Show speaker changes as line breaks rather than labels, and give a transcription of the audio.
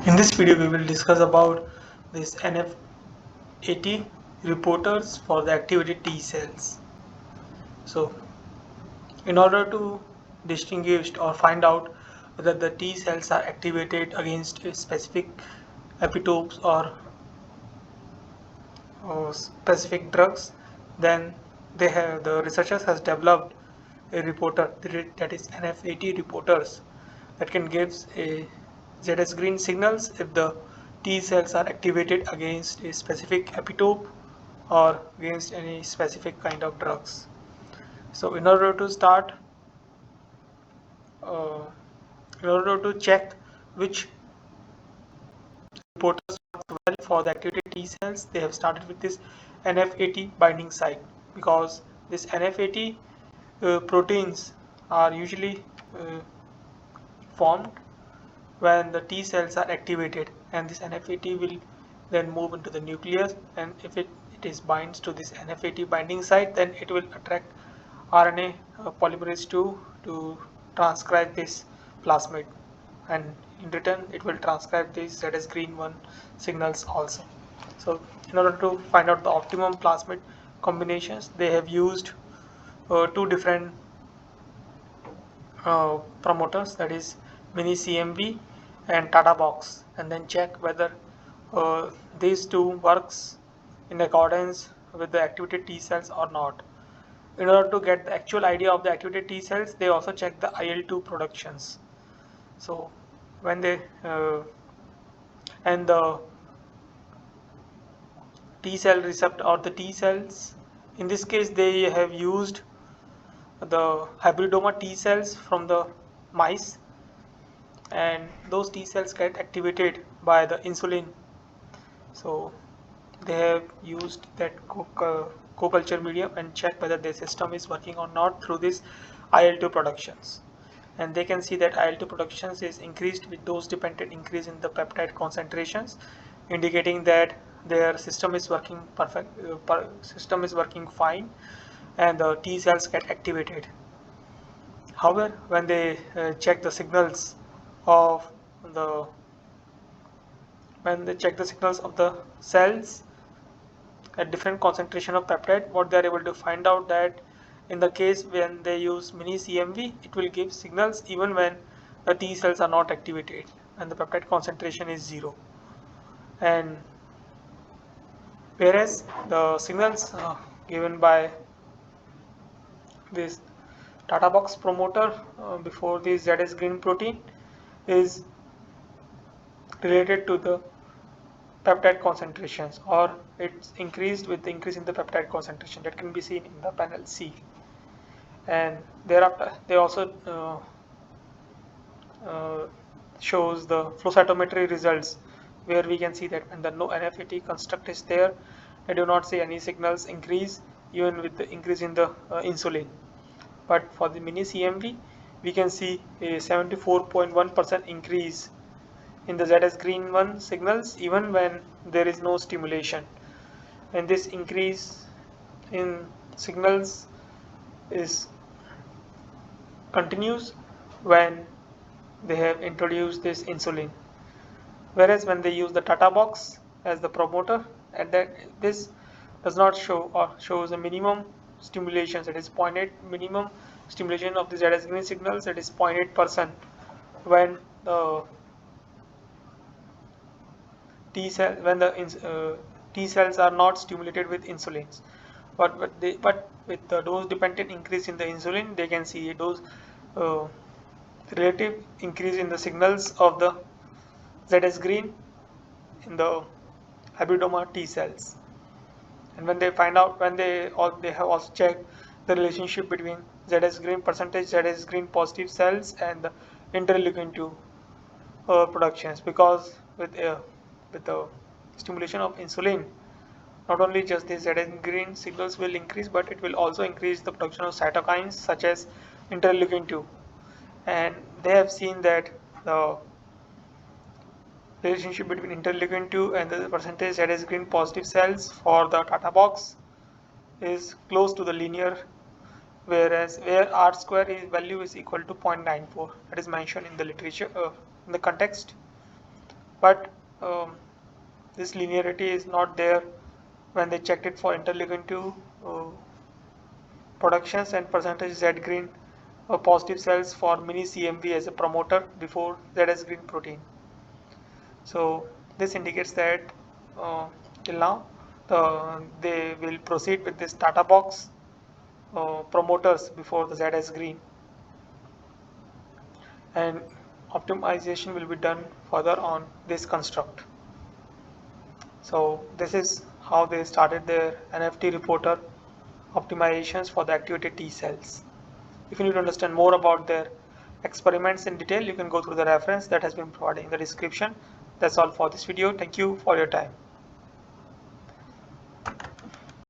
In this video, we will discuss about this NFAT reporters for the activated T cells. So, in order to distinguish or find out whether the T cells are activated against a specific epitopes or specific drugs, then the researchers has developed a reporter that is NFAT reporters that can give a ZS green signals if the T cells are activated against a specific epitope or against any specific kind of drugs. So uh, in order to check which reporters work well for the activated T cells, they have started with this NFAT binding site because this NFAT proteins are usually uh, formed when the T cells are activated, and this NFAT will then move into the nucleus, and if it is binds to this NFAT binding site, then it will attract RNA polymerase 2 to transcribe this plasmid, and in return it will transcribe these ZS green 1 signals also. So in order to find out the optimum plasmid combinations, they have used two different promoters, that is mini CMV and Tata box, and then check whether these two works in accordance with the activated T cells or not. In order to get the actual idea of the activated T cells, they also check the IL-2 productions. So when they and the T cell receptor or the T cells, in this case they have used the hybridoma T cells from the mice, and those T cells get activated by the insulin. So they have used that co-culture medium and check whether their system is working or not through this IL-2 productions. And they can see that IL-2 productions is increased with dose dependent increase in the peptide concentrations, indicating that their system is working system is working fine, and the T cells get activated. However, when they check the signals of the when they check the signals of the cells at different concentration of peptide, what they are able to find out that in the case when they use mini CMV, it will give signals even when the T cells are not activated and the peptide concentration is 0. And whereas the signals given by this Tata box promoter before the ZS green protein is related to the peptide concentrations, or it's increased with the increase in the peptide concentration that can be seen in the panel C. And thereafter they also shows the flow cytometry results, where we can see that when the no NFAT construct is there, I do not see any signals increase even with the increase in the insulin. But for the mini CMV, we can see a 74.1% increase in the ZS green 1 signals even when there is no stimulation. And this increase in signals is continues when they have introduced this insulin. Whereas when they use the Tata box as the promoter, and that this does not show or shows a minimum stimulation, that is 0.8 minimum stimulation of the ZS green signals, that is 0.8% when the T cells are not stimulated with insulins. But with the dose dependent increase in the insulin, they can see a dose uh, relative increase in the signals of the ZS green in the hybridoma T cells. And when they find out, they have also checked the relationship between ZS green percentage ZS green positive cells and the interleukin 2 productions, because with the stimulation of insulin, not only just the ZS green signals will increase, but it will also increase the production of cytokines such as interleukin 2. And they have seen that the relationship between interleukin 2 and the percentage ZS green positive cells for the Tata box is close to the linear, whereas where R square value is equal to 0.94, that is mentioned in the literature in the context. but this linearity is not there when they checked it for interleukin 2 productions and percentage Z green positive cells for mini CMV as a promoter before ZS green protein. So this indicates that till now they will proceed with this Tata box promoters before the ZS green, and optimization will be done further on this construct. So this is how they started their NFT reporter optimizations for the activated T cells. If you need to understand more about their experiments in detail, you can go through the reference that has been provided in the description. That's all for this video. Thank you for your time.